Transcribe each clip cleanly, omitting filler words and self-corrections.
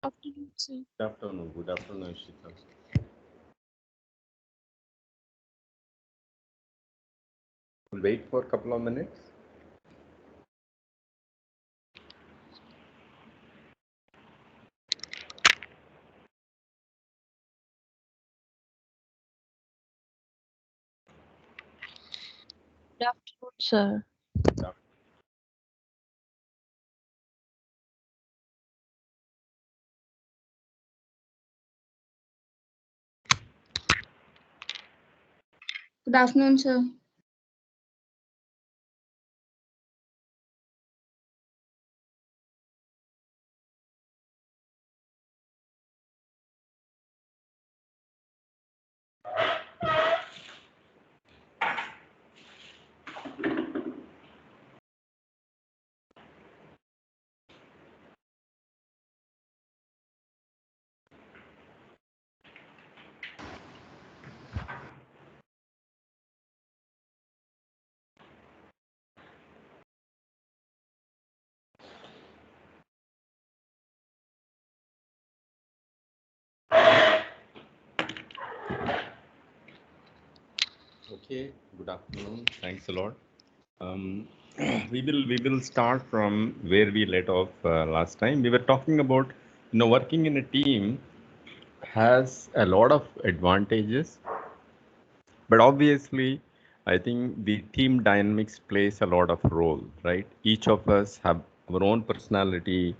Afternoon, sir. Good afternoon. Good afternoon, Ishita. We'll wait for a couple of minutes. Good afternoon, sir. Yeah. Good afternoon, sir. Okay. Good afternoon. Thanks a lot. Um, we will start from where we let off last time. We were talking about working in a team has a lot of advantages, but obviously, I think the team dynamics plays a lot of role, right? Each of us have our own personality.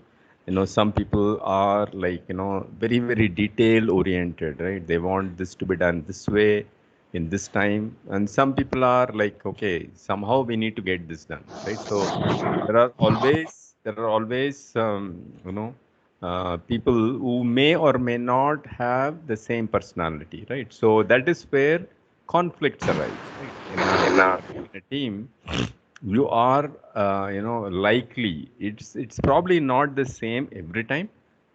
Some people are like, very, very detail oriented, right? They want this to be done this way in this time. And some people are like, okay, somehow we need to get this done, right? So there are always, people who may or may not have the same personality, right? So that is where conflicts arise, right? In a team, you are, likely it's probably not the same every time,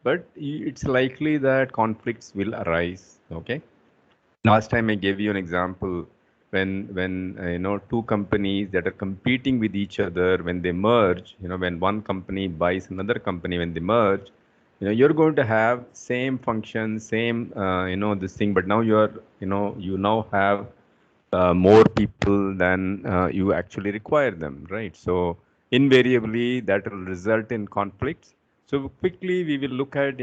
but it's likely that conflicts will arise. Okay. Last time I gave you an example when two companies that are competing with each other when they merge, when one company buys another company, when they merge, you're going to have same function, same this thing, but now you now have more people than you actually require them, right? So invariably that will result in conflicts. So quickly we will look at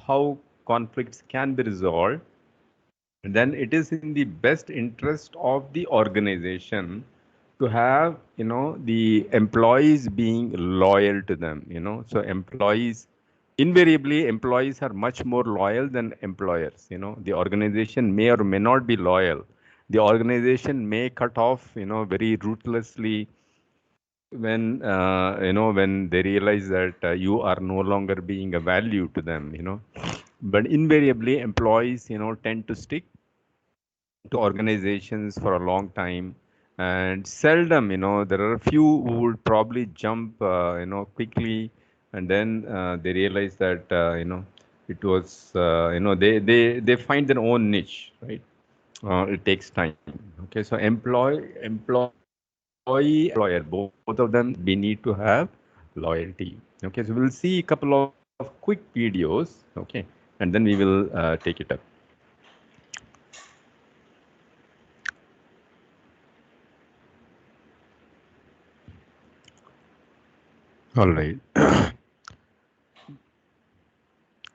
how conflicts can be resolved, then it is in the best interest of the organization to have the employees being loyal to them. So employees are much more loyal than employers. The organization may or may not be loyal. The organization may cut off very ruthlessly when they realize that you are no longer being a value to them. But invariably employees tend to stick to organizations for a long time, and seldom there are a few who would probably jump quickly, and then they realize that it was they find their own niche, right? It takes time. Okay, so employee employer, both of them, we need to have loyalty. Okay, so we'll see a couple of quick videos. Okay, and then we will take it up. All right.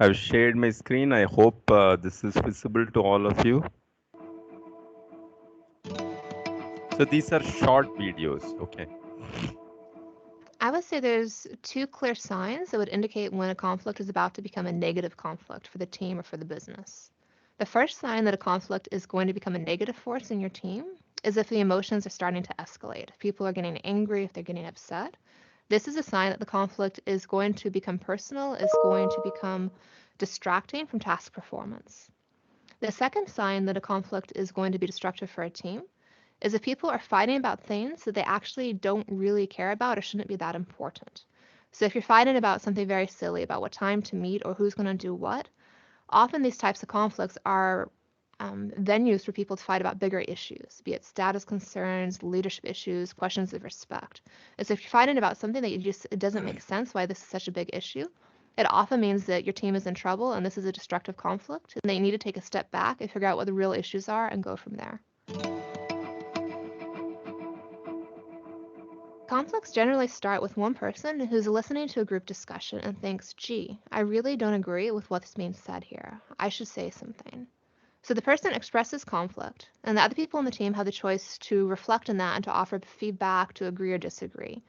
I've shared my screen. I hope this is visible to all of you. So these are short videos. Okay. I would say there's two clear signs that would indicate when a conflict is about to become a negative conflict for the team or for the business. The first sign that a conflict is going to become a negative force in your team is if the emotions are starting to escalate. If people are getting angry, if they're getting upset, this is a sign that the conflict is going to become personal, is going to become distracting from task performance. The second sign that a conflict is going to be destructive for a team is if people are fighting about things that they actually don't really care about or shouldn't be that important. So if you're fighting about something very silly, about what time to meet or who's going to do what, often these types of conflicts are venues for people to fight about bigger issues, be it status concerns, leadership issues, questions of respect. And so if you're fighting about something that it doesn't make sense why this is such a big issue, It often means that your team is in trouble and this is a destructive conflict, and they need to take a step back and figure out what the real issues are and go from there. Conflicts generally start with one person who's listening to a group discussion and thinks, gee, I really don't agree with what's being said here. I should say something. So the person expresses conflict, and the other people in the team have the choice to reflect on that and to offer feedback, to agree or disagree.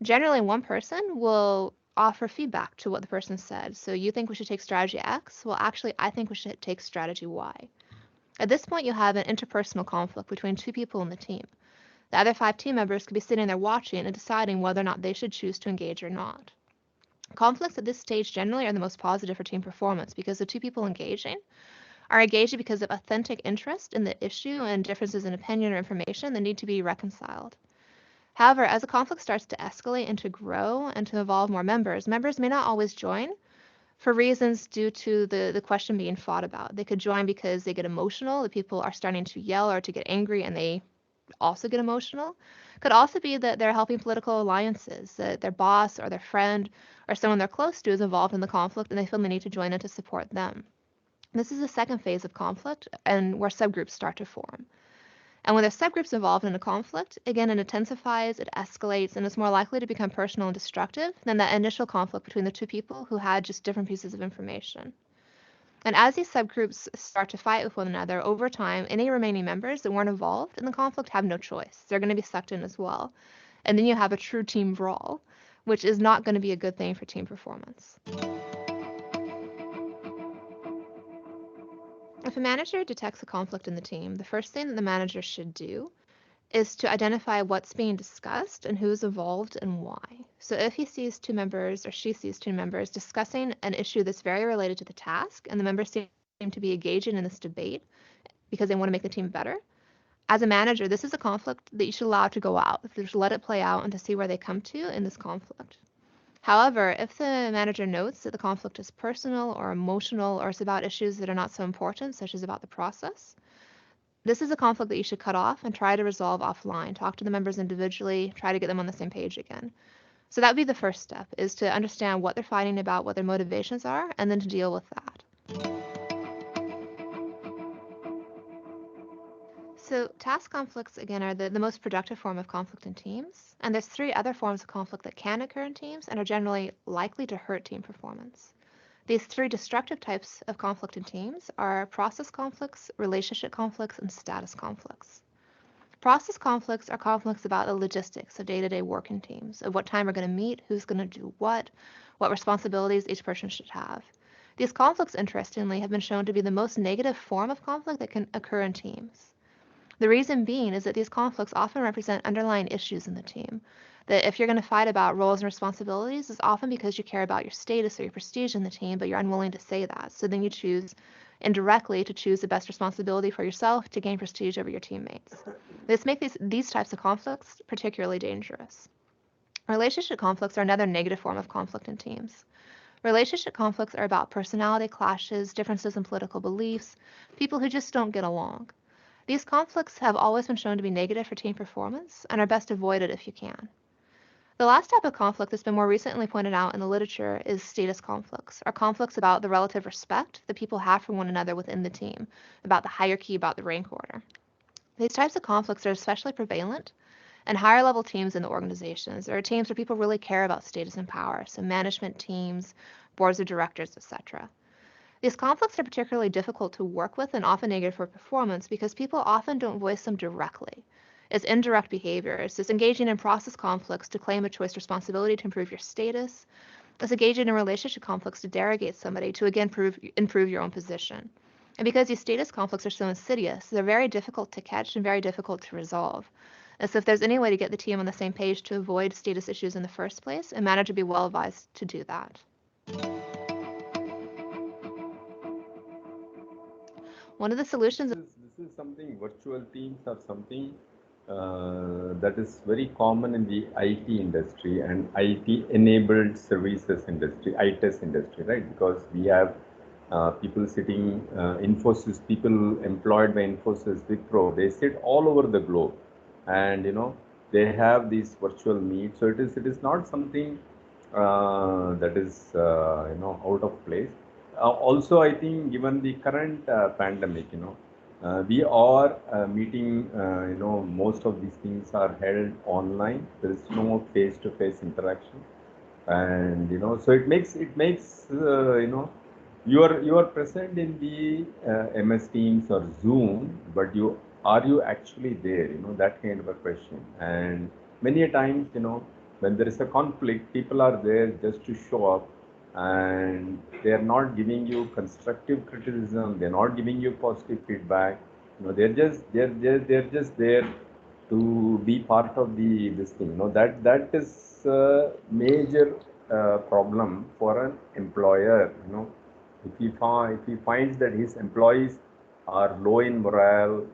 Generally, one person will offer feedback to what the person said. So you think we should take strategy X? Well, actually, I think we should take strategy Y. At this point, you have an interpersonal conflict between two people in the team. The other 5 team members could be sitting there watching and deciding whether or not they should choose to engage or not. Conflicts at this stage generally are the most positive for team performance because the two people engaging are engaging because of authentic interest in the issue and differences in opinion or information that need to be reconciled. However, as a conflict starts to escalate and to grow and to involve more members, members may not always join for reasons due to the question being fought about. They could join because they get emotional, the people are starting to yell or to get angry and they also get emotional. Could also be that they're helping political alliances, that their boss or their friend or someone they're close to is involved in the conflict and they feel the need to join in to support them. This is the second phase of conflict and where subgroups start to form. And when there's subgroups involved in a conflict, again, it intensifies, it escalates, and it's more likely to become personal and destructive than that initial conflict between the two people who had just different pieces of information. And as these subgroups start to fight with one another, over time, any remaining members that weren't involved in the conflict have no choice. They're going to be sucked in as well. And then you have a true team brawl, which is not going to be a good thing for team performance. If a manager detects a conflict in the team, the first thing that the manager should do is to identify what's being discussed and who's involved and why. So if he sees 2 members or she sees 2 members discussing an issue that's very related to the task and the members seem to be engaging in this debate because they want to make the team better, as a manager, this is a conflict that you should allow to go out. Just let it play out and to see where they come to in this conflict. However, if the manager notes that the conflict is personal or emotional or it's about issues that are not so important, such as about the process, this is a conflict that you should cut off and try to resolve offline. Talk to the members individually, try to get them on the same page again. So that would be the first step, is to understand what they're fighting about, what their motivations are, and then to deal with that. So task conflicts, again, are the most productive form of conflict in teams. And there's 3 other forms of conflict that can occur in teams and are generally likely to hurt team performance. These 3 destructive types of conflict in teams are process conflicts, relationship conflicts, and status conflicts. Process conflicts are conflicts about the logistics of day-to-day work in teams, of what time we're going to meet, who's going to do what responsibilities each person should have. These conflicts, interestingly, have been shown to be the most negative form of conflict that can occur in teams. The reason being is that these conflicts often represent underlying issues in the team. That if you're going to fight about roles and responsibilities, it's often because you care about your status or your prestige in the team, but you're unwilling to say that. So then you choose indirectly to choose the best responsibility for yourself to gain prestige over your teammates. This makes these types of conflicts particularly dangerous. Relationship conflicts are another negative form of conflict in teams. Relationship conflicts are about personality clashes, differences in political beliefs, people who just don't get along. These conflicts have always been shown to be negative for team performance and are best avoided if you can. The last type of conflict that's been more recently pointed out in the literature is status conflicts, or conflicts about the relative respect that people have for one another within the team, about the hierarchy, about the rank order. These types of conflicts are especially prevalent in higher level teams in the organizations, or teams where people really care about status and power, so management teams, boards of directors, etc. These conflicts are particularly difficult to work with and often negative for performance because people often don't voice them directly. It's indirect behaviors. It's engaging in process conflicts to claim a choice responsibility to improve your status. It's engaging in relationship conflicts to derogate somebody to again improve your own position. And because these status conflicts are so insidious, they're very difficult to catch and very difficult to resolve. And so if there's any way to get the team on the same page to avoid status issues in the first place, a manager would be well advised to do that. One of the solutions. This is something, virtual teams are something that is very common in the IT industry and IT enabled services industry, ITES industry, right? Because we have people sitting, Infosys, people employed by Infosys, Wipro, they sit all over the globe, and they have these virtual meets. So it is not something that is out of place. Also, I think given the current pandemic, we are meeting. Most of these things are held online. There is no face-to-face interaction, and so it makes you are present in the MS Teams or Zoom, but you actually there? That kind of a question. And many a times, when there is a conflict, people are there just to show up, and they are not giving you constructive criticism. They're not giving you positive feedback. They're just there to be part of the this thing. That is a major problem for an employer. If he finds that his employees are low in morale,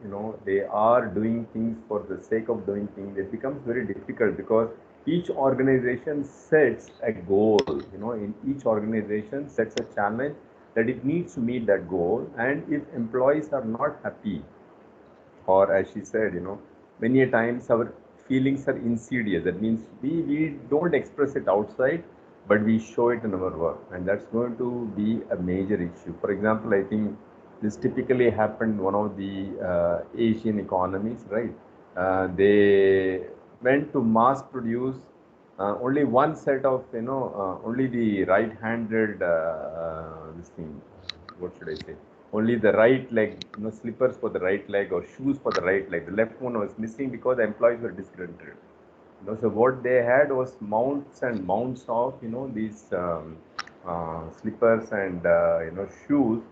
they are doing things for the sake of doing things, it becomes very difficult, because each organization sets a goal. In each organization sets a challenge that it needs to meet that goal, and if employees are not happy, or as she said, many a times our feelings are insidious. That means we don't express it outside, but we show it in our work, and that's going to be a major issue. For example, I think this typically happened one of the Asian economies, right? They went to mass produce only one set of, only the right-handed this thing. What should I say? Only the right leg, slippers for the right leg or shoes for the right leg. The left one was missing because the employees were disgruntled. So what they had was mounts and mounts of, these slippers and shoes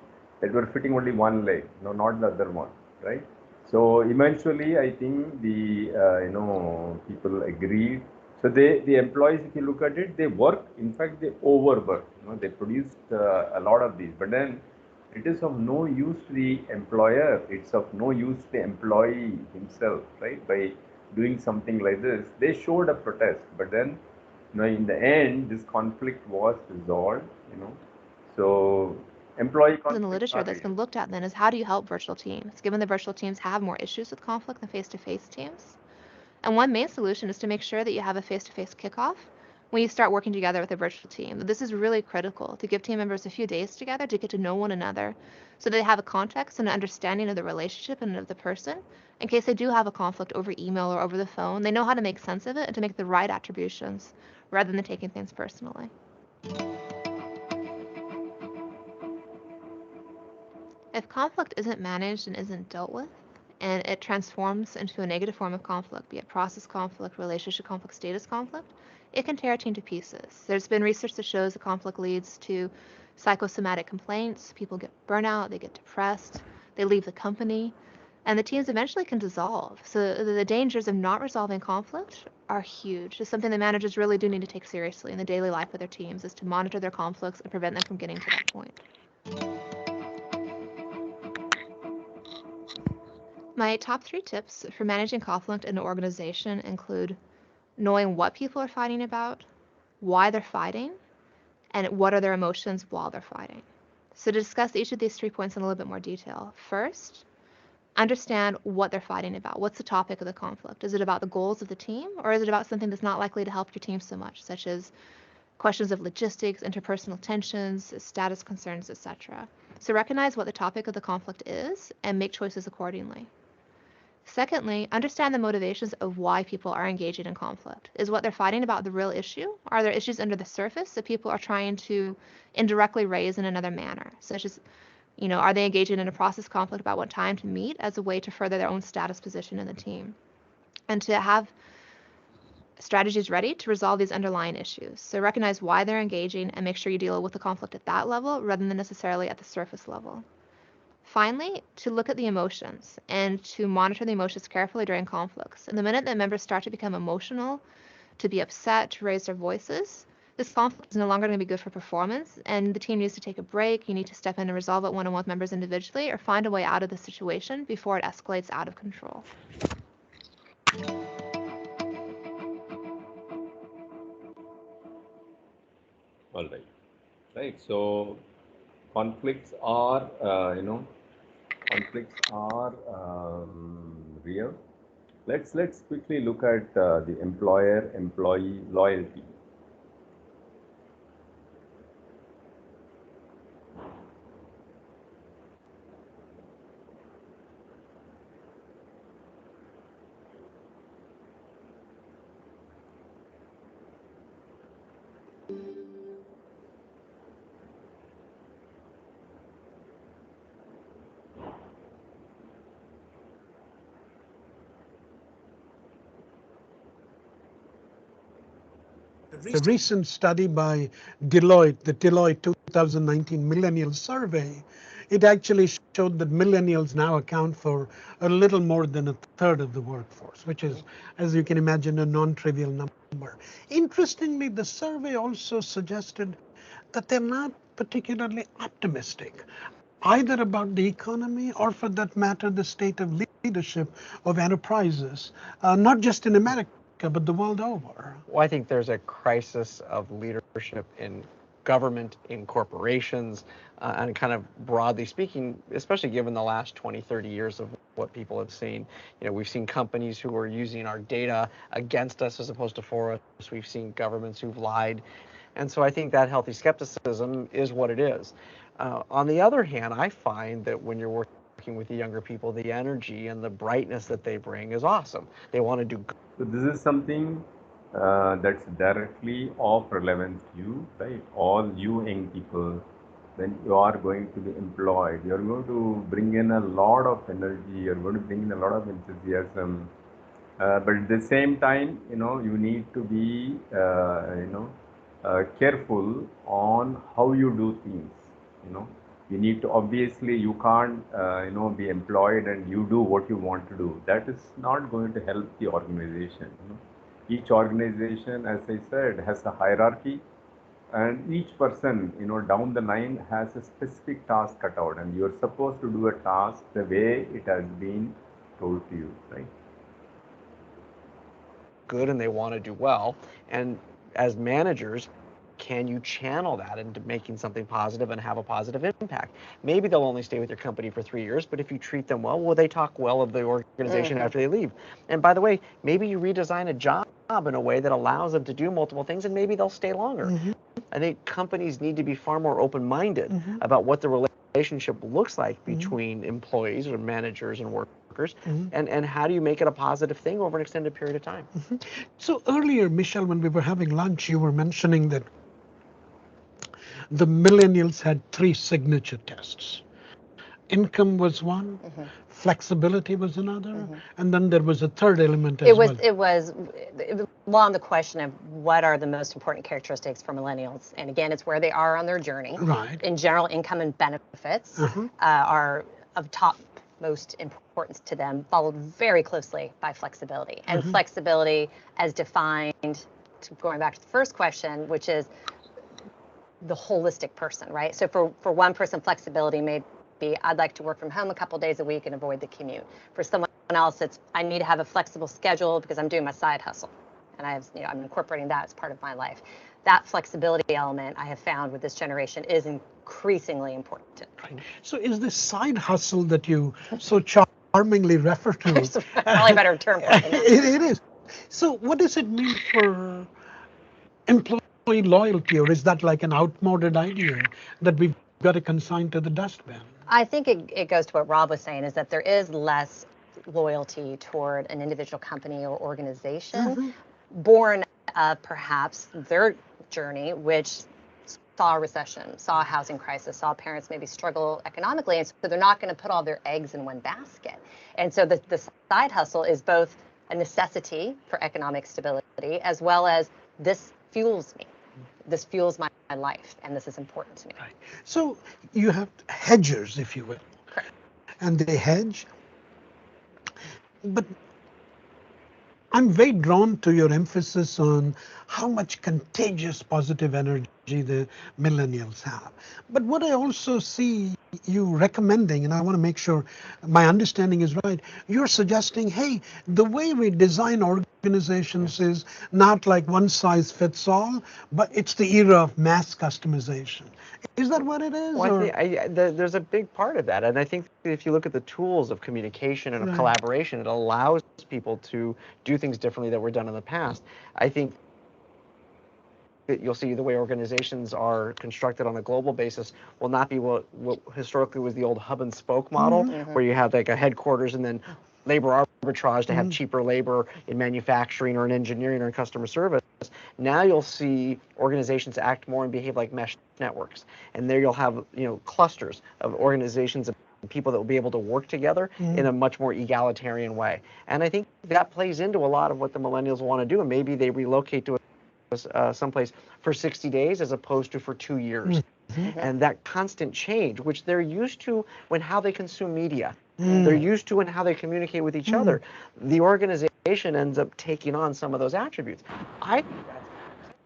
that were fitting only one leg, not the other one, right? So eventually, I think the people agreed. So the employees, if you look at it, they work. In fact, they overwork. They produced a lot of these, but then it is of no use to the employer. It's of no use to the employee himself, right? By doing something like this, they showed a protest, but then, in the end, this conflict was resolved. So employee In the conflicts literature are that's real. been looked at then is how do you help virtual teams, given the virtual teams have more issues with conflict than face-to-face teams? And one main solution is to make sure that you have a face-to-face kickoff when you start working together with a virtual team. This is really critical to give team members a few days together to get to know one another so they have a context and an understanding of the relationship and of the person. In case they do have a conflict over email or over the phone, they know how to make sense of it and to make the right attributions rather than taking things personally. If conflict isn't managed and isn't dealt with, and it transforms into a negative form of conflict, be it process conflict, relationship conflict, status conflict, it can tear a team to pieces. There's been research that shows that conflict leads to psychosomatic complaints, people get burnout, they get depressed, they leave the company, and the teams eventually can dissolve. So the dangers of not resolving conflict are huge. It's something that managers really do need to take seriously in the daily life of their teams, is to monitor their conflicts and prevent them from getting to that point. My top 3 tips for managing conflict in an organization include knowing what people are fighting about, why they're fighting, and what are their emotions while they're fighting. So to discuss each of these 3 points in a little bit more detail, first, understand what they're fighting about. What's the topic of the conflict? Is it about the goals of the team, or is it about something that's not likely to help your team so much, such as questions of logistics, interpersonal tensions, status concerns, etc.? So recognize what the topic of the conflict is and make choices accordingly. Secondly, understand the motivations of why people are engaging in conflict. Is what they're fighting about the real issue? Are there issues under the surface that people are trying to indirectly raise in another manner, such as, are they engaging in a process conflict about what time to meet as a way to further their own status position in the team? And to have strategies ready to resolve these underlying issues. So recognize why they're engaging and make sure you deal with the conflict at that level rather than necessarily at the surface level. Finally, to look at the emotions and to monitor the emotions carefully during conflicts. And the minute that members start to become emotional, to be upset, to raise their voices, this conflict is no longer going to be good for performance, and the team needs to take a break. You need to step in and resolve it one-on-one with members individually or find a way out of the situation before it escalates out of control. All right. Right. So conflicts are, real. Let's quickly look at the employer-employee loyalty. a recent study by Deloitte, the Deloitte 2019 Millennial Survey, it actually showed that millennials now account for a little more than a third of the workforce, which is, as you can imagine, a non-trivial number. Interestingly, the survey also suggested that they're not particularly optimistic either about the economy or, for that matter, the state of leadership of enterprises, not just in America, but the world over. Well, I think there's a crisis of leadership in government, in corporations, and kind of broadly speaking, especially given the last 20, 30 years of what people have seen. You know, we've seen companies who are using our data against us as opposed to for us. We've seen governments who've lied. And so I think that healthy skepticism is what it is. On the other hand, I find that when you're working with the younger people, the energy and the brightness that they bring is awesome. They want to do good. So this is something that's directly of relevance to you, right? All you young people, when you are going to be employed, you're going to bring in a lot of energy, you're going to bring in a lot of enthusiasm. But at the same time, you need to be, careful on how you do things. You need to, obviously, you can't, be employed and you do what you want to do. That is not going to help the organization. Each organization, as I said, has a hierarchy, and each person, down the line has a specific task cut out, and you're supposed to do a task the way it has been told to you, right? Good and they want to do well. And as managers, can you channel that into making something positive and have a positive impact? Maybe they'll only stay with your company for 3 years, but if you treat them well, will they talk well of the organization after they leave? And by the way, maybe you redesign a job in a way that allows them to do multiple things, and maybe they'll stay longer. I think companies need to be far more open-minded about what the relationship looks like between employees or managers and workers, and how do you make it a positive thing over an extended period of time. So earlier, Michelle, when we were having lunch, you were mentioning that the millennials had 3 signature tests. Income was one, flexibility was another, and then there was a third element as well. It was along the question of what are the most important characteristics for millennials. And again, it's where they are on their journey. Right. In general, income and benefits are of top most importance to them, followed very closely by flexibility. And flexibility as defined, going back to the first question, which is the holistic person, right? So for one person, flexibility may be, I'd like to work from home a couple days a week and avoid the commute. For someone else, it's, I need to have a flexible schedule because I'm doing my side hustle. And I'm incorporating that as part of my life. That flexibility element I have found with this generation is increasingly important. Right. So is this side hustle that you so charmingly refer to? There's probably a better term for it. It is. So what does it mean for employee loyalty, or is that like an outmoded idea that we've got to consign to the dustbin? I think it goes to what Rob was saying, is that there is less loyalty toward an individual company or organization, born of perhaps their journey, which saw a recession, saw a housing crisis, saw parents maybe struggle economically, and so they're not going to put all their eggs in one basket. And so the side hustle is both a necessity for economic stability, as well as this fuels me. This fuels my life, and this is important to me. Right. So you have hedgers, if you will. Correct. And they hedge. But I'm very drawn to your emphasis on how much contagious positive energy the millennials have. But what I also see you recommending, and I want to make sure my understanding is right, you're suggesting, hey, the way we design organizations is not like one size fits all, but it's the era of mass customization. Is that what it is? Well, there's a big part of that. And I think if you look at the tools of communication and of collaboration, it allows people to do things differently that were done in the past. I think that you'll see the way organizations are constructed on a global basis will not be what historically was the old hub and spoke model, where you have like a headquarters and then labor arbitrage to have cheaper labor in manufacturing or in engineering or in customer service. Now you'll see organizations act more and behave like mesh networks. And there you'll have, clusters of organizations and people that will be able to work together in a much more egalitarian way. And I think that plays into a lot of what the millennials want to do. And maybe they relocate to a someplace for 60 days as opposed to for 2 years. And that constant change, which they're used to when how they consume media, they're used to in how they communicate with each other, the organization ends up taking on some of those attributes. I think that's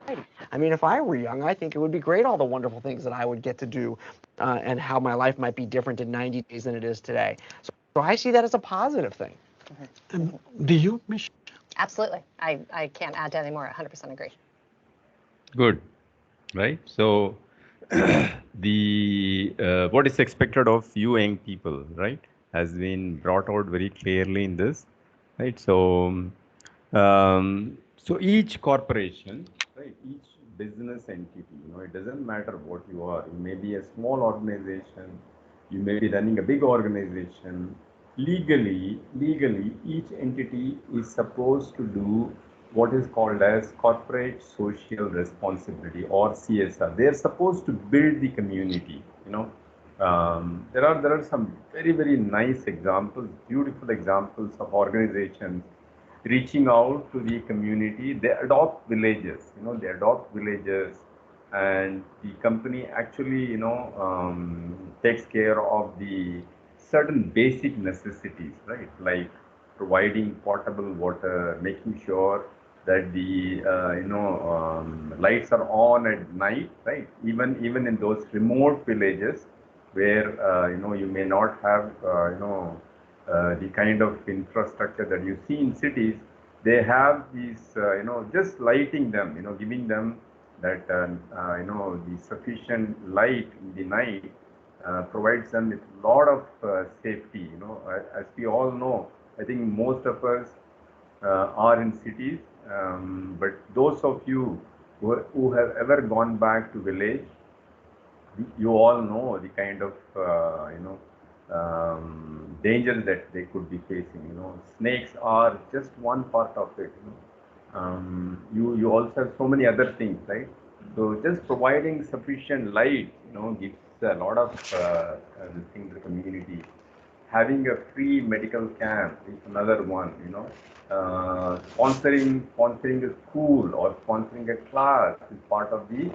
exciting. I mean, if I were young, I think it would be great, all the wonderful things that I would get to do and how my life might be different in 90 days than it is today. So I see that as a positive thing. Do you, Michelle? Absolutely. I can't add to any more. 100% agree. Good, right? So the what is expected of you young people, right, has been brought out very clearly in this, right? So each corporation, right, each business entity, it doesn't matter what you are. You may be a small organization, you may be running a big organization. Legally, each entity is supposed to do what is called as corporate social responsibility, or CSR. They are supposed to build the community. There are some very nice examples, beautiful examples of organizations reaching out to the community. They adopt villages. They adopt villages, and the company actually takes care of the certain basic necessities, right? Like providing potable water, making sure that the lights are on at night, right? Even in those remote villages where you may not have the kind of infrastructure that you see in cities. They have these just lighting them, giving them that the sufficient light in the night provides them with a lot of safety. As we all know, I think most of us are in cities, but those of you who have ever gone back to village, you all know the kind of danger that they could be facing. Snakes are just one part of it. You also have so many other things, right? So just providing sufficient light, gives a lot of this thing to the community. Having a free medical camp is another one. Sponsoring a school or sponsoring a class is part of the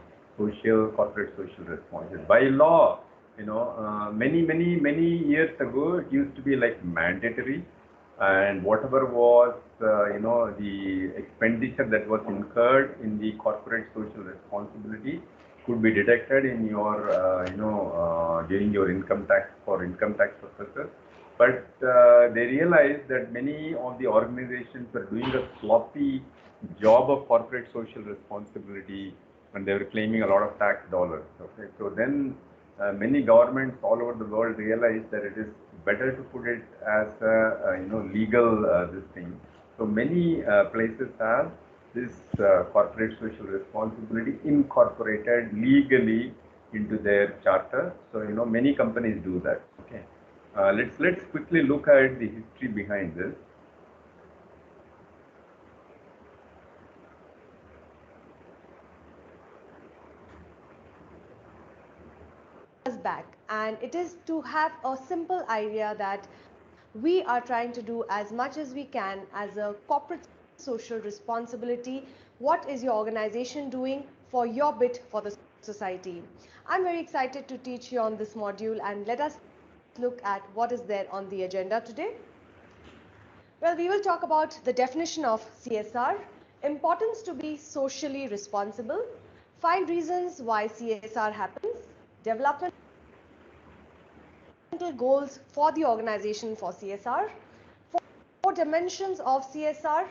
corporate social responsibility. By law, many years ago, it used to be like mandatory, and whatever was the expenditure that was incurred in the corporate social responsibility could be deducted in your during your income tax for income tax purposes. But they realized that many of the organizations were doing a sloppy job of corporate social responsibility, and they were claiming a lot of tax dollars. Okay, so then many governments all over the world realized that it is better to put it as a legal this thing. So many places have this corporate social responsibility incorporated legally into their charter. So many companies do that. Okay, let's quickly look at the history behind this. Back, and it is to have a simple idea that we are trying to do as much as we can as a corporate social responsibility. What is your organization doing for your bit for the society? I'm very excited to teach you on this module, and let us look at what is there on the agenda today. Well, we will talk about the definition of CSR, importance to be socially responsible, 5 reasons why CSR happens, development goals for the organization for CSR, 4 dimensions of CSR,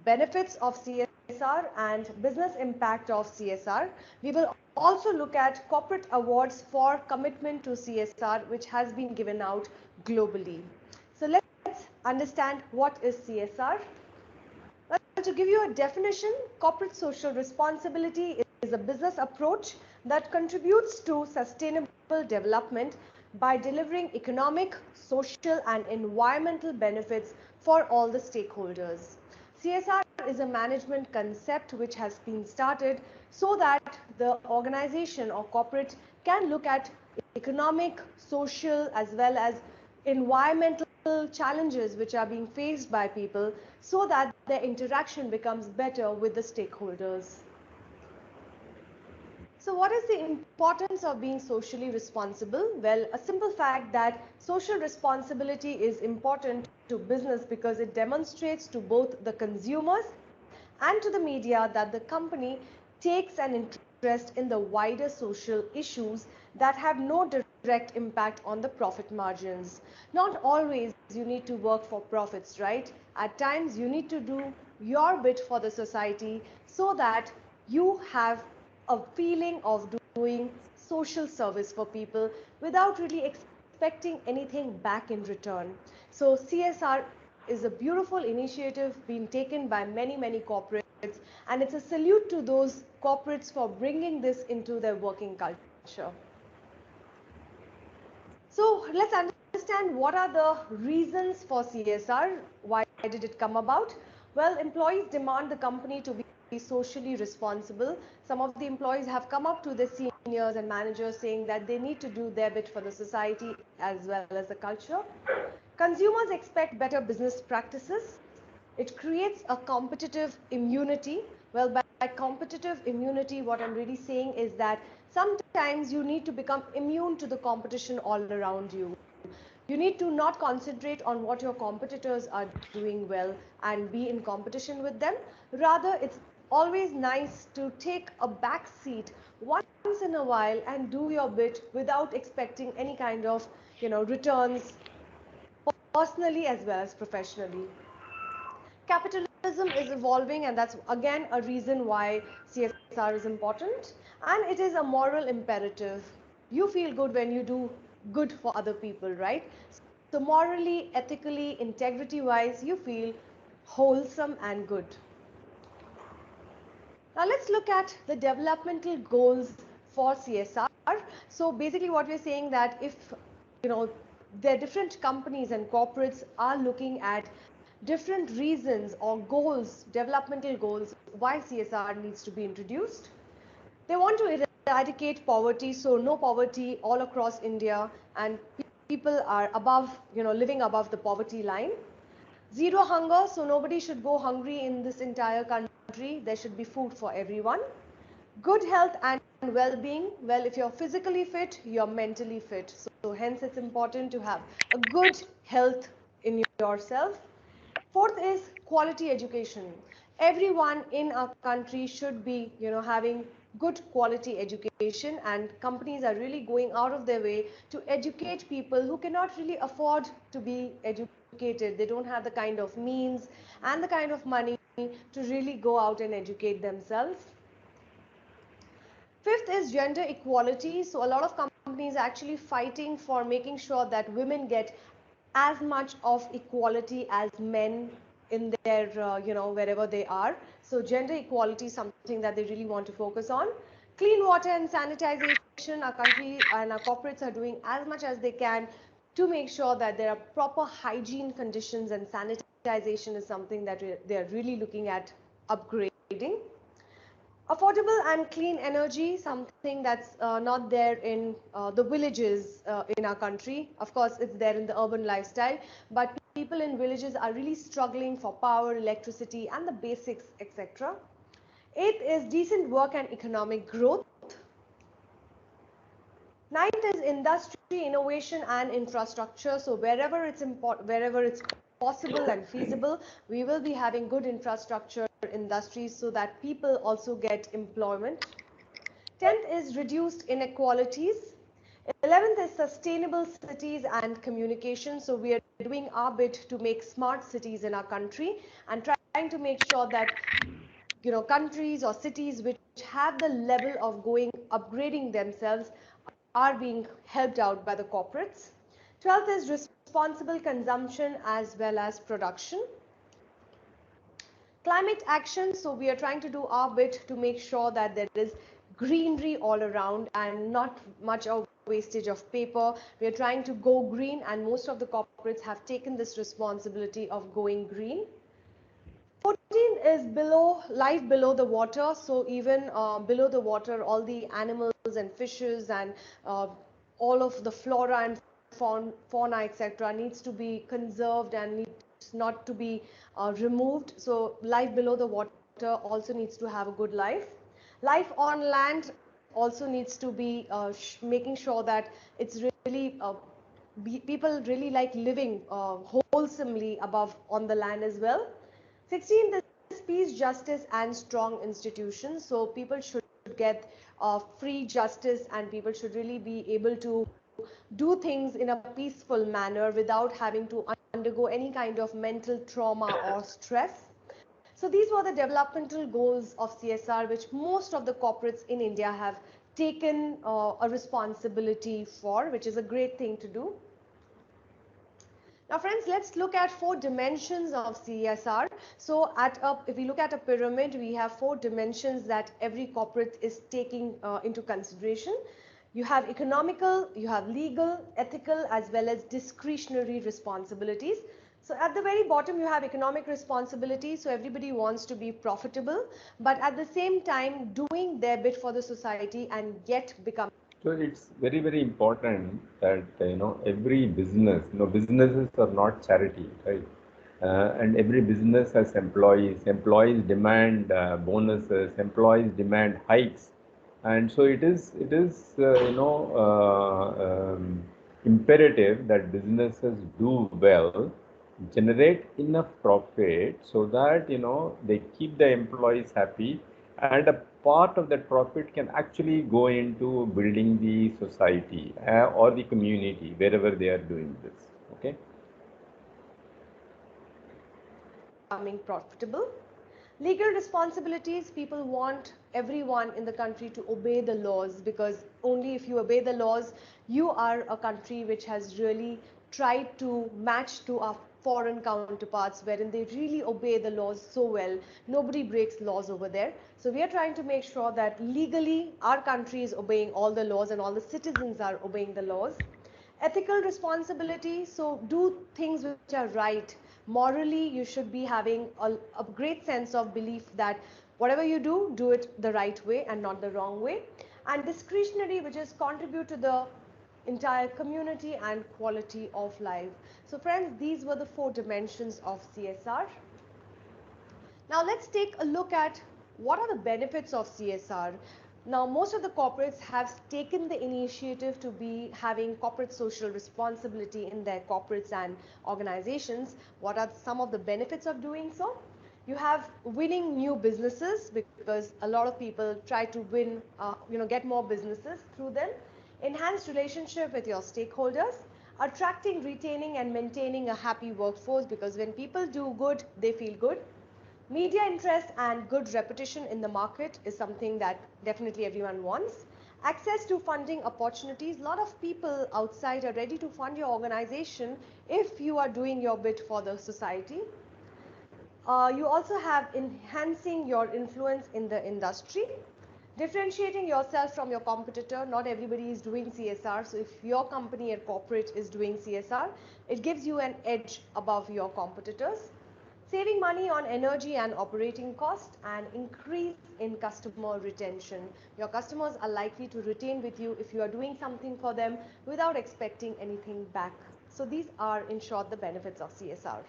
benefits of CSR, and business impact of CSR. We will also look at corporate awards for commitment to CSR, which has been given out globally. So let's understand what is CSR. Well, to give you a definition, corporate social responsibility is a business approach that contributes to sustainable development by delivering economic, social, and environmental benefits for all the stakeholders. CSR is a management concept which has been started so that the organization or corporate can look at economic, social, as well as environmental challenges which are being faced by people so that their interaction becomes better with the stakeholders. So what is the importance of being socially responsible? Well, a simple fact that social responsibility is important to business because it demonstrates to both the consumers and to the media that the company takes an interest in the wider social issues that have no direct impact on the profit margins. Not always you need to work for profits, right? At times you need to do your bit for the society so that you have a feeling of doing social service for people without really expecting anything back in return. So CSR is a beautiful initiative being taken by many corporates, and it's a salute to those corporates for bringing this into their working culture. So let's understand what are the reasons for CSR. Why did it come about? Well, employees demand the company to be socially responsible. Some of the employees have come up to their seniors and managers saying that they need to do their bit for the society as well as the culture. Consumers expect better business practices. It creates a competitive immunity. Well, by competitive immunity, what I'm really saying is that sometimes you need to become immune to the competition all around you. You need to not concentrate on what your competitors are doing well and be in competition with them. Rather, it's always nice to take a back seat once in a while and do your bit without expecting any kind of, returns personally as well as professionally. Capitalism is evolving, and that's again a reason why CSR is important, and it is a moral imperative. You feel good when you do good for other people, right? So morally, ethically, integrity wise, you feel wholesome and good. Now let's look at the developmental goals for CSR. So basically what we're saying that if, there are different companies and corporates are looking at different reasons or goals, developmental goals, why CSR needs to be introduced. They want to eradicate poverty, so no poverty all across India, and people are above, living above the poverty line. Zero hunger, so nobody should go hungry in this entire country. There should be food for everyone. Good health and well-being. Well, if you're physically fit, you're mentally fit. So hence it's important to have a good health in yourself. Fourth is quality education. Everyone in our country should be, having good quality education, and companies are really going out of their way to educate people who cannot really afford to be educated. They don't have the kind of means and the kind of money to really go out and educate themselves. Fifth is gender equality. So a lot of companies are actually fighting for making sure that women get as much of equality as men in their, wherever they are. So gender equality is something that they really want to focus on. Clean water and sanitization, our country and our corporates are doing as much as they can to make sure that there are proper hygiene conditions, and sanitization is something that they're really looking at upgrading. Affordable and clean energy, something that's not there in the villages in our country. Of course, it's there in the urban lifestyle, but people in villages are really struggling for power, electricity, and the basics, etc. Eighth is decent work and economic growth. Ninth is industry, innovation, and infrastructure. So wherever it's possible and feasible, we will be having good infrastructure industries so that people also get employment. 10th is reduced inequalities. 11th is sustainable cities and communication. So we are doing our bit to make smart cities in our country and trying to make sure that, countries or cities which have the level of upgrading themselves are being helped out by the corporates. 12th is responsible consumption as well as production. Climate action, so we are trying to do our bit to make sure that there is greenery all around and not much of wastage of paper. We are trying to go green, and most of the corporates have taken this responsibility of going green. 14 is life below the water. So even below the water, all the animals and fishes and all of the flora and fauna, etc., needs to be conserved and needs not to be removed. So life below the water also needs to have a good life. Life on land, also needs to be making sure that it's really people really like living wholesomely above on the land as well. 16, this peace, justice and strong institutions. So people should get free justice, and people should really be able to do things in a peaceful manner without having to undergo any kind of mental trauma or stress. So these were the developmental goals of CSR, which most of the corporates in India have taken a responsibility for, which is a great thing to do. Now friends, let's look at 4 dimensions of CSR. So if we look at a pyramid, we have 4 dimensions that every corporate is taking into consideration. You have economical, you have legal, ethical, as well as discretionary responsibilities. So at the very bottom, you have economic responsibility. So everybody wants to be profitable, but at the same time, doing their bit for the society and yet become. So it's very, very important that every business, businesses are not charity, right? And every business has employees. Employees demand bonuses. Employees demand hikes, and so it is imperative that businesses do well, generate enough profit so that they keep the employees happy, and a part of that profit can actually go into building the society or the community wherever they are doing this. Okay. Becoming profitable. Legal responsibilities, people want everyone in the country to obey the laws, because only if you obey the laws, you are a country which has really tried to match to our foreign counterparts, wherein they really obey the laws so well. Nobody breaks laws over there. So we are trying to make sure that legally our country is obeying all the laws and all the citizens are obeying the laws. Ethical responsibility, so do things which are right. Morally, you should be having a great sense of belief that whatever you do it the right way and not the wrong way. And discretionary, which is contribute to the entire community and quality of life. So friends, these were the 4 dimensions of CSR. Now let's take a look at what are the benefits of CSR. Now most of the corporates have taken the initiative to be having corporate social responsibility in their corporates and organizations. What are some of the benefits of doing so? You have winning new businesses, because a lot of people try to win, get more businesses through them. Enhanced relationship with your stakeholders. Attracting, retaining and maintaining a happy workforce, because when people do good, they feel good. Media interest and good reputation in the market is something that definitely everyone wants. Access to funding opportunities. A lot of people outside are ready to fund your organization if you are doing your bit for the society. You also have enhancing your influence in the industry. Differentiating yourself from your competitor. Not everybody is doing CSR, so if your company or corporate is doing CSR, it gives you an edge above your competitors. Saving money on energy and operating cost, and increase in customer retention. Your customers are likely to retain with you if you are doing something for them without expecting anything back. So these are in short the benefits of CSR.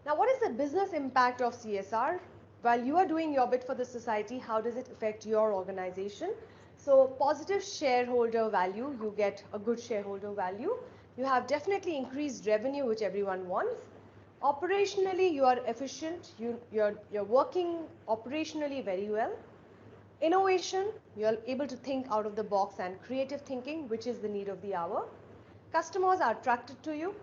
Now what is the business impact of CSR? While you are doing your bit for the society, how does it affect your organization? So positive shareholder value, you get a good shareholder value. You have definitely increased revenue, which everyone wants. Operationally, you are efficient, you're working operationally very well. Innovation, you're able to think out of the box, and creative thinking, which is the need of the hour. Customers are attracted to you.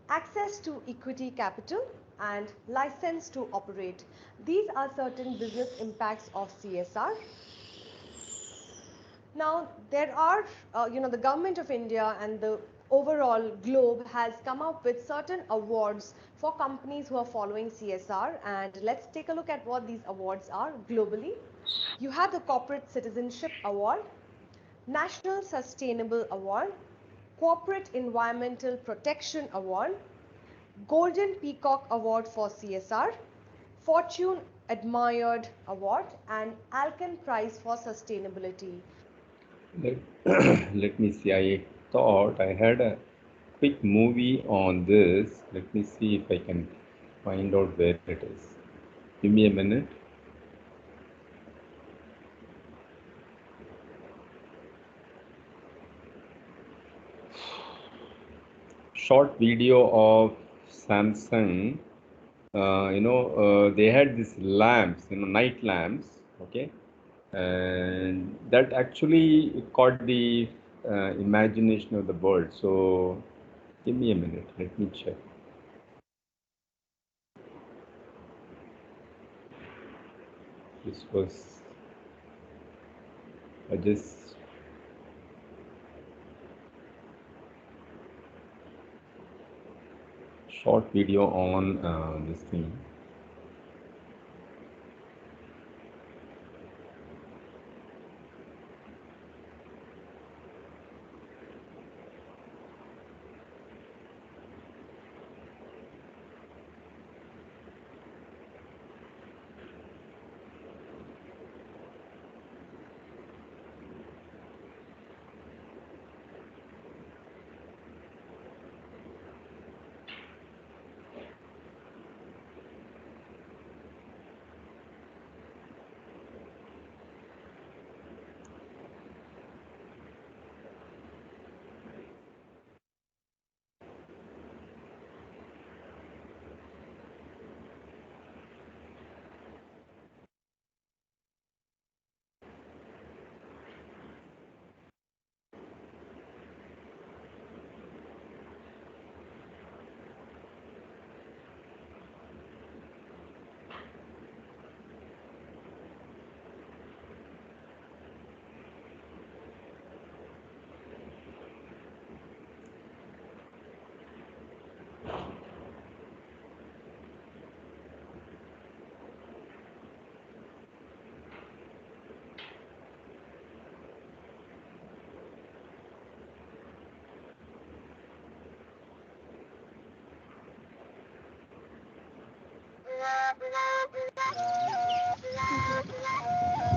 Access to equity capital and license to operate. These are certain business impacts of CSR. Now, there are, the government of India and the overall globe has come up with certain awards for companies who are following CSR. And let's take a look at what these awards are globally. You have the Corporate Citizenship Award, National Sustainable Award, Corporate Environmental Protection Award, Golden Peacock Award for CSR, Fortune Admired Award, and Alcan Prize for Sustainability. Let, let me see. I thought I had a quick movie on this. Let me see if I can find out where it is. Give me a minute. short video of Samsung. They had these lamps, night lamps, okay, and that actually caught the imagination of the world. So, give me a minute. Let me check. This was I just short video on this thing.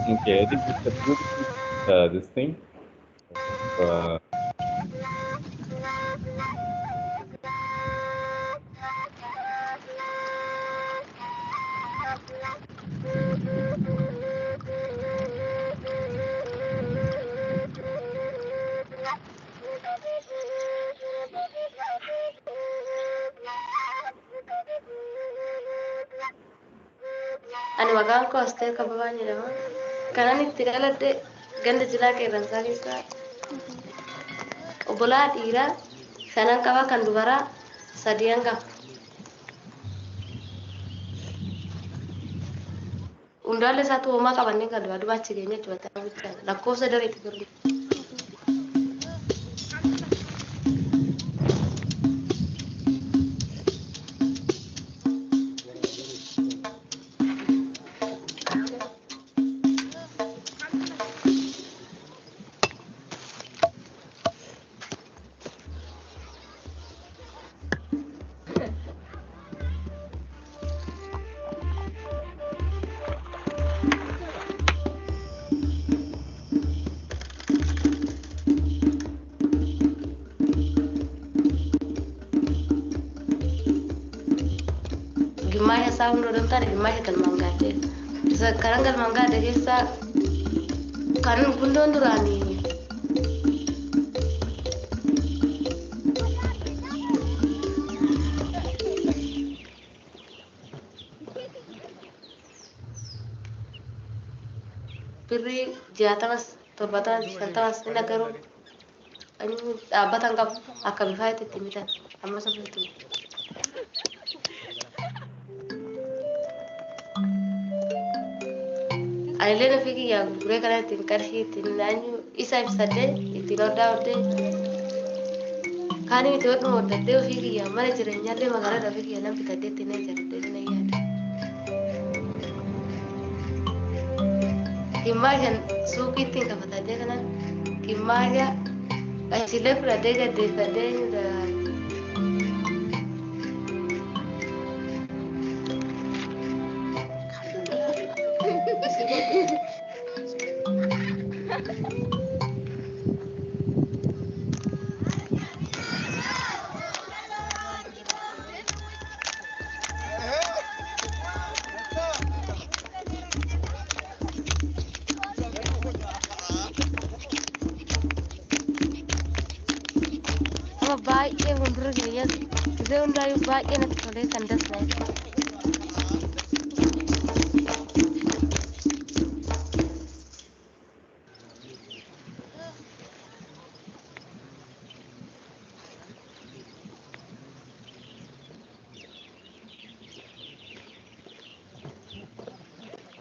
Okay, I think it's a beautiful this thing. Uh, Ani maqaan koo Asteer Kababaa jedhama. Kanan itti dhaladhe ganda jilaa qeerransaa keessaa obbolaa dhiiraa shanan qaba kan dubaraa sadiyan qaba. Hundaallee isaatu homaa qabannee kan duraa achi keenya jechuudha. Lakkoofsa dareetti turre. Gimmaasha isaa hundoo damtaan gimmaasha galmaan gaadde. Karan galmaan gaadde keessaa kan gundoon duraanii birrii 60 70 50 inni garuu dhaabbatan qabu akka bifaa itti mitan amma sofiitti. Ani na fiki ya gurguree kana ittiin qarshii ittiin naannu isa ibsadhee ittiin hodhaa hodhee kaanii itti hodhuma hodhadhee ofii kiyyaa mana jireenyaallee magaalaa ofii kiyyaa nan bitadhee ittiin ijaaradhee na yaada. Gimmaashan suuqii ittiin qabatadhee kana gimmaasha achilee fudhadhee gaddeeffadhee Bye. baay'ee fuuldura keenyatti gisee hundaayyuu baay'ee natti tolee kan dasne.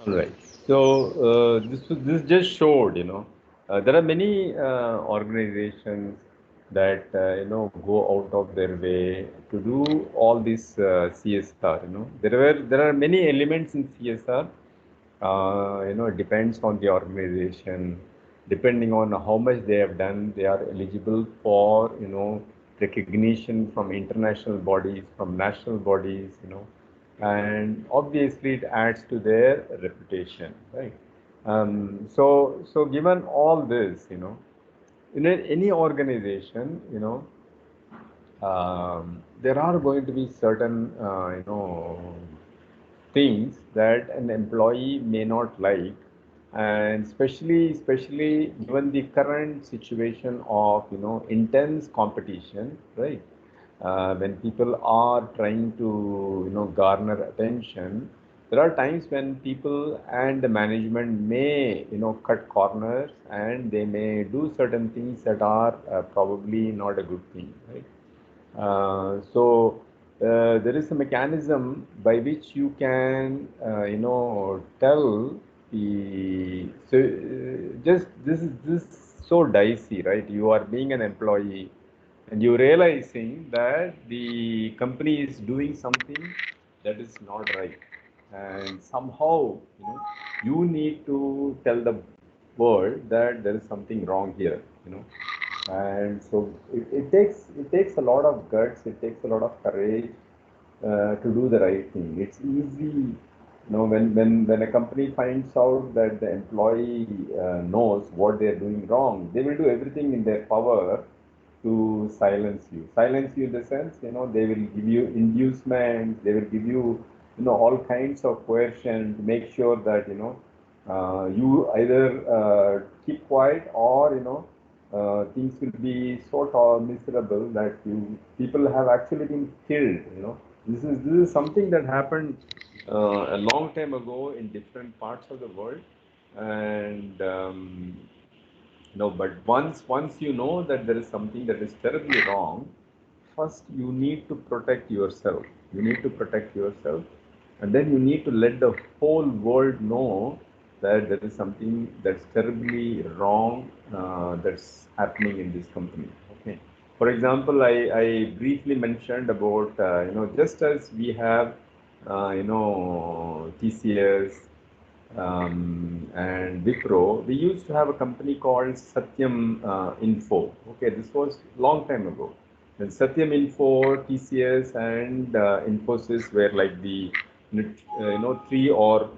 All right. So this just showed, there are many organizations that go out of their way to do all this CSR. There are many elements in CSR. It depends on the organization. Depending on how much they have done, they are eligible for recognition from international bodies, from national bodies. And obviously it adds to their reputation, right? So given all this, in any organization, there are going to be certain, things that an employee may not like, and especially given the current situation of intense competition, right? When people are trying to garner attention, there are times when people and the management may cut corners, and they may do certain things that are probably not a good thing, right? So there is a mechanism by which you can, tell the. So just this is so dicey, right? You are being an employee, and you realizing that the company is doing something that is not right, and somehow you need to tell the world that there is something wrong here, and so it takes a lot of guts, it takes a lot of courage to do the right thing. It's easy, when a company finds out that the employee knows what they are doing wrong, they will do everything in their power to silence you. Silence you in the sense, they will give you inducements, they will give you, all kinds of coercion to make sure that, you either keep quiet, or, things will be sort of miserable that people have actually been killed, This is something that happened a long time ago in different parts of the world. And no, but once you know that there is something that is terribly wrong, first you need to protect yourself. You need to protect yourself, and then you need to let the whole world know that there is something that's terribly wrong that's happening in this company. Okay. For example, I briefly mentioned about just as we have TCS, and Wipro, we used to have a company called Satyam Info. Okay, this was long time ago. And Satyam Info, TCS, and Infosys were like the three or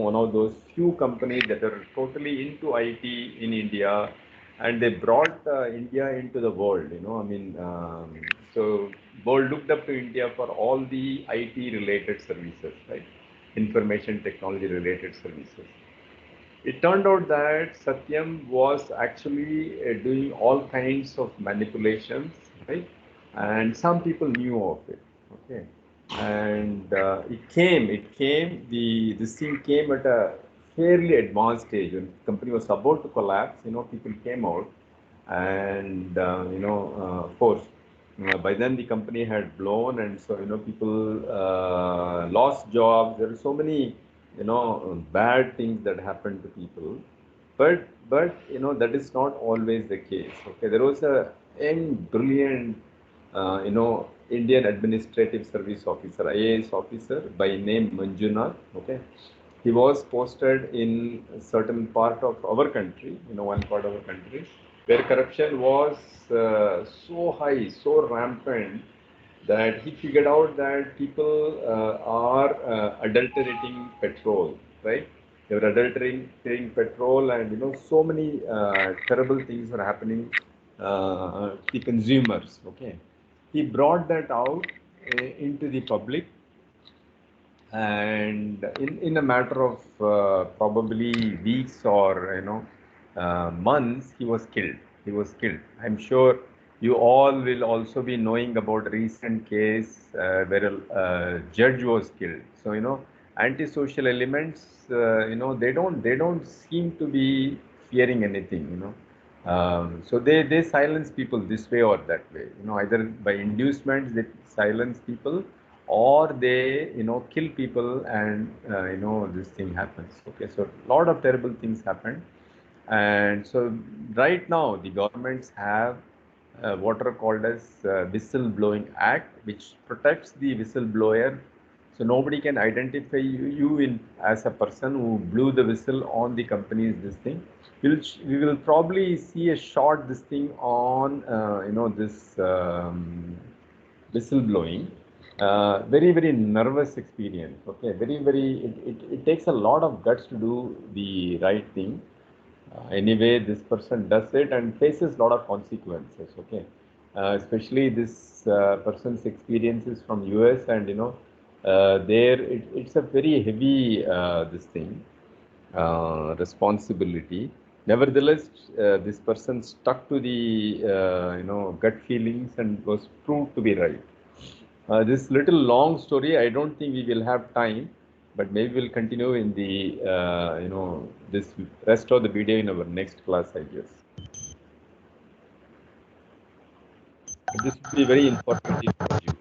one of those few companies that are totally into IT in India, and they brought India into the world. So world looked up to India for all the IT related services, right? Information technology related services. It turned out that Satyam was actually doing all kinds of manipulations, right? And some people knew of it. Okay, and this thing came at a fairly advanced stage when the company was about to collapse. People came out, and of course, by then the company had blown, and so people lost jobs. There were so many bad things that happened to people, but that is not always the case. Okay, there was a young brilliant Indian Administrative Service officer, IAS officer by name Manjunath. Okay, he was posted in a certain part of our country, one part of our country, where corruption was so high, so rampant, that he figured out that people are adulterating petrol, right? They were adulterating petrol, and so many terrible things were happening to the consumers. Okay, he brought that out into the public, and in a matter of probably weeks or months, he was killed. I'm sure You all will also be knowing about recent case where a judge was killed. So antisocial elements, they don't seem to be fearing anything. So they silence people this way or that way. Either by inducements they silence people, or they kill people, and this thing happens. Okay, so a lot of terrible things happen. And so right now the governments have what are called as whistle blowing act, which protects the whistleblower. So nobody can identify you in as a person who blew the whistle on the company's this thing. We will probably see a short this thing on this whistleblowing. Very very nervous experience. Okay, very very. It takes a lot of guts to do the right thing. Anyway, this person does it and faces a lot of consequences. Okay, especially this person's experiences from US, and there it's a very heavy this thing responsibility. Nevertheless, this person stuck to the gut feelings and was proved to be right. This little long story, I don't think we will have time, but maybe we'll continue in the this rest of the video in our next class, I guess. This will be very informative for you.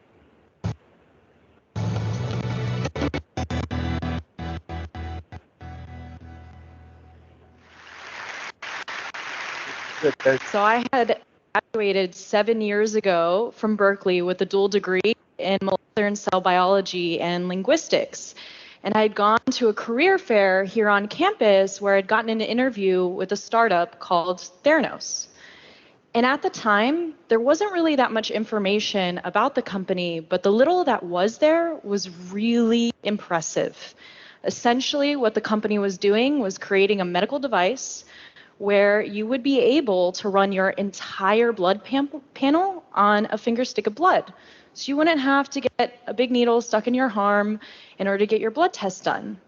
So I had graduated 7 years ago from Berkeley with a dual degree in molecular and cell biology and linguistics. And I'd gone to a career fair here on campus where I'd gotten an interview with a startup called Theranos. And at the time, there wasn't really that much information about the company, but the little that was there was really impressive. Essentially, what the company was doing was creating a medical device where you would be able to run your entire blood panel on a finger stick of blood. So you wouldn't have to get a big needle stuck in your arm in order to get your blood test done.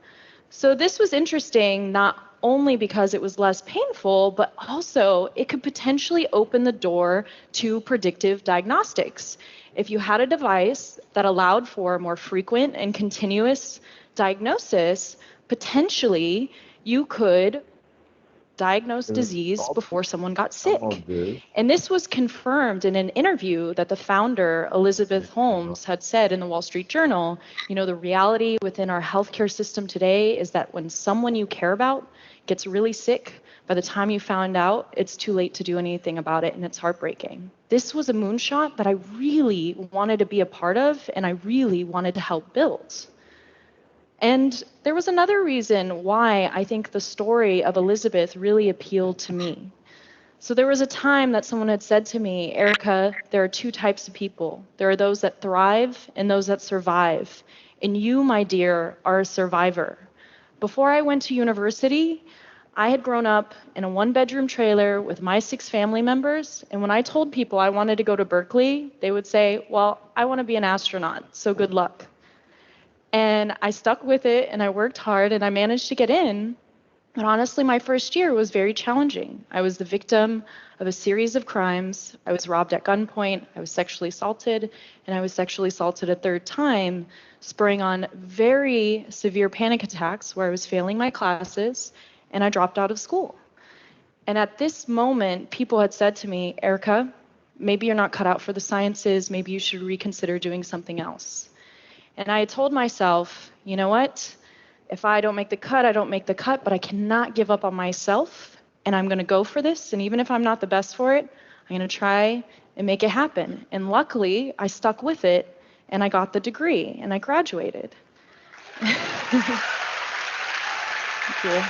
So this was interesting, not only because it was less painful, but also it could potentially open the door to predictive diagnostics. If you had a device that allowed for more frequent and continuous diagnosis, potentially you could diagnose disease before someone got sick. And this was confirmed in an interview that the founder, Elizabeth Holmes, had said in the Wall Street Journal. The reality within our healthcare system today is that when someone you care about gets really sick, by the time you found out, it's too late to do anything about it, and it's heartbreaking. This was a moonshot that I really wanted to be a part of, and I really wanted to help build. And there was another reason why I think the story of Elizabeth really appealed to me. So there was a time that someone had said to me, Erica, there are two types of people. There are those that thrive and those that survive. And you, my dear, are a survivor. Before I went to university, I had grown up in a one-bedroom trailer with my 6 family members. And when I told people I wanted to go to Berkeley, they would say, well, I want to be an astronaut, so good luck. And I stuck with it, and I worked hard, and I managed to get in. But honestly, my first year was very challenging. I was the victim of a series of crimes. I was robbed at gunpoint, I was sexually assaulted, and I was sexually assaulted a third time, spurring on very severe panic attacks where I was failing my classes, and I dropped out of school. And at this moment, people had said to me, Erica, maybe you're not cut out for the sciences, maybe you should reconsider doing something else. And I told myself, you know what? If I don't make the cut, I don't make the cut, but I cannot give up on myself, and I'm going to go for this. And even if I'm not the best for it, I'm going to try and make it happen. And luckily, I stuck with it, and I got the degree, and I graduated. Thank you.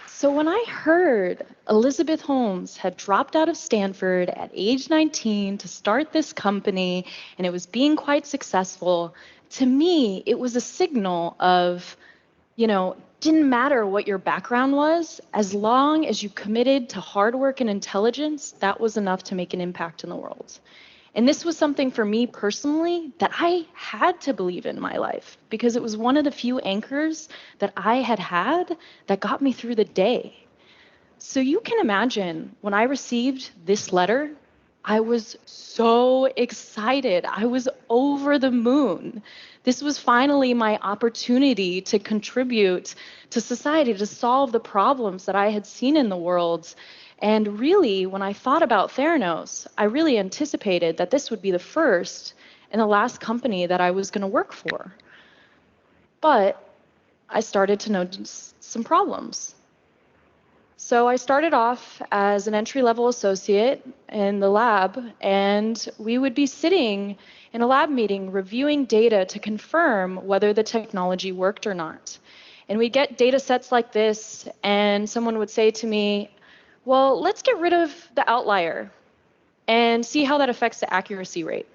So when I heard Elizabeth Holmes had dropped out of Stanford at age 19 to start this company, and it was being quite successful, to me, it was a signal of, didn't matter what your background was, as long as you committed to hard work and intelligence, that was enough to make an impact in the world. And this was something for me personally that I had to believe in my life, because it was one of the few anchors that I had that got me through the day. So you can imagine when I received this letter, I was so excited. I was over the moon. This was finally my opportunity to contribute to society, to solve the problems that I had seen in the world. And really, when I thought about Theranos, I really anticipated that this would be the first and the last company that I was going to work for. But I started to notice some problems. So I started off as an entry-level associate in the lab, and we would be sitting in a lab meeting reviewing data to confirm whether the technology worked or not. And we'd get data sets like this, and someone would say to me, well, let's get rid of the outlier and see how that affects the accuracy rate.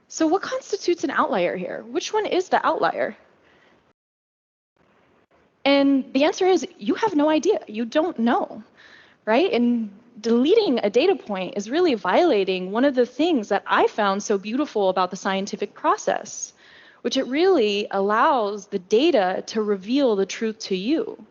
So what constitutes an outlier here? Which one is the outlier? And the answer is you have no idea. You don't know, right? And deleting a data point is really violating one of the things that I found so beautiful about the scientific process, which it really allows the data to reveal the truth to you.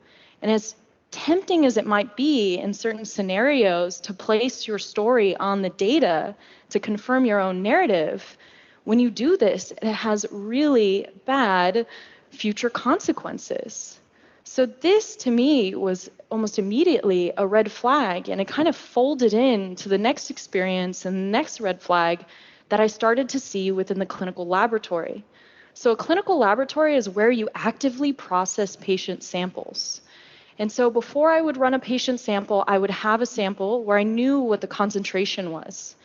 And as tempting as it might be in certain scenarios to place your story on the data to confirm your own narrative, when you do this, it has really bad future consequences. So this, to me, was almost immediately a red flag, and it kind of folded into the next experience and the next red flag that I started to see within the clinical laboratory. So a clinical laboratory is where you actively process patient samples. And so before I would run a patient sample, I would have a sample where I knew what the concentration was.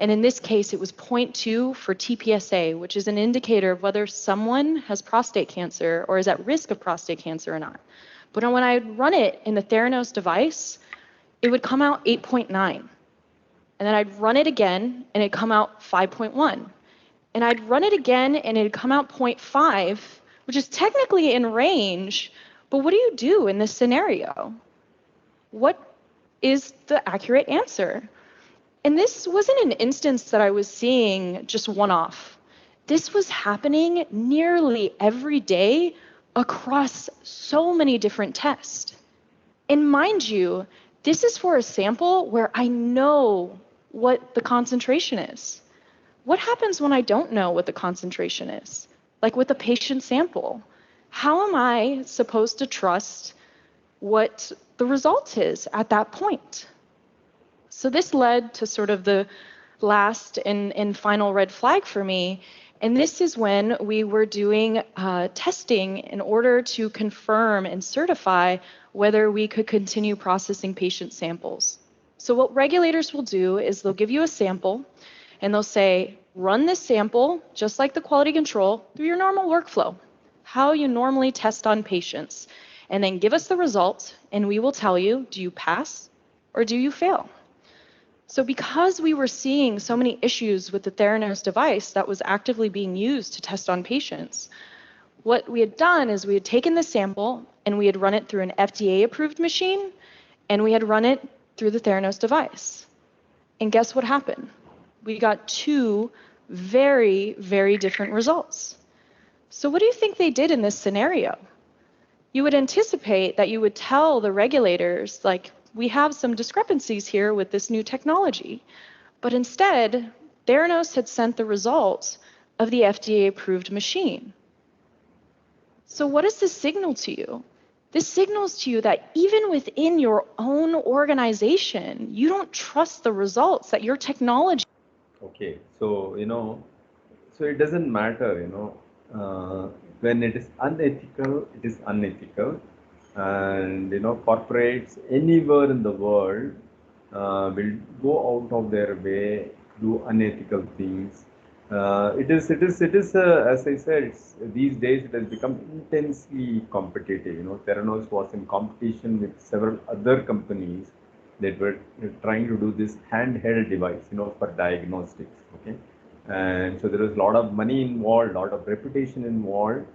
And in this case, it was 0.2 for TPSA, which is an indicator of whether someone has prostate cancer or is at risk of prostate cancer or not. But when I would run it in the Theranos device, it would come out 8.9. And then I'd run it again, and it'd come out 5.1. And I'd run it again, and it'd come out 0.5, which is technically in range. But what do you do in this scenario? What is the accurate answer? And this wasn't an instance that I was seeing just one-off. This was happening nearly every day across so many different tests. And mind you, this is for a sample where I know what the concentration is. What happens when I don't know what the concentration is? Like with a patient sample, how am I supposed to trust what the result is at that point? So this led to sort of the last and final red flag for me. And this is when we were doing testing in order to confirm and certify whether we could continue processing patient samples. So what regulators will do is they'll give you a sample and they'll say, run this sample, just like the quality control, through your normal workflow, how you normally test on patients. And then give us the results, and we will tell you, do you pass or do you fail? So because we were seeing so many issues with the Theranos device that was actively being used to test on patients, what we had done is we had taken the sample and we had run it through an FDA-approved machine, and we had run it through the Theranos device. And guess what happened? We got two very, very different results. So what do you think they did in this scenario? You would anticipate that you would tell the regulators, like, we have some discrepancies here with this new technology. But instead, Theranos had sent the results of the FDA-approved machine. So what does this signal to you? This signals to you that even within your own organization, you don't trust the results that your technology. Okay, so so it doesn't matter, when it is unethical, it is unethical, and corporates anywhere in the world will go out of their way, do unethical things. As I said, these days it has become intensely competitive. Theranos was in competition with several other companies that were trying to do this handheld device, for diagnostics. Okay, and so there is a lot of money involved, a lot of reputation involved,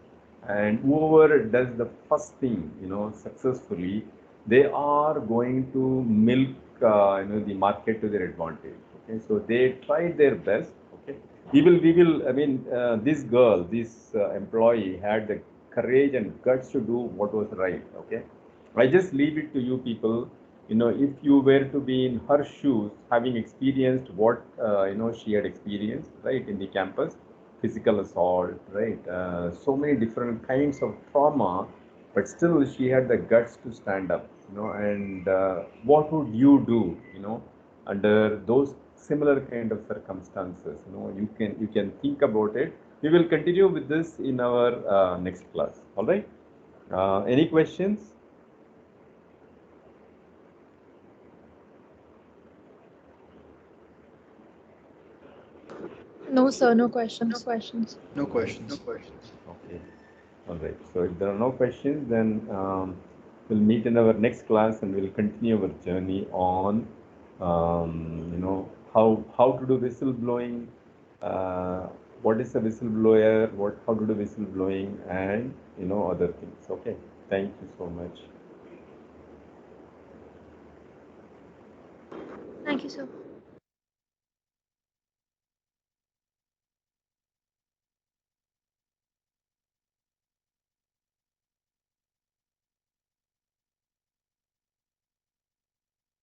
and whoever does the first thing, successfully, they are going to milk, the market to their advantage. Okay, so they tried their best. Okay, I mean, this employee had the courage and guts to do what was right. Okay, I just leave it to you people if you were to be in her shoes, having experienced what she had experienced, right, in the campus, physical assault, right, so many different kinds of trauma, but still she had the guts to stand up, and what would you do, under those similar kind of circumstances? You can think about it. We will continue with this in our next class. All right. Any questions? No, sir, no questions. No questions. Okay. All right. So if there are no questions, then we'll meet in our next class and we'll continue our journey on, how to do whistleblowing, what is a whistleblower, how to do whistleblowing, and other things. Okay. Thank you so much. Thank you, sir.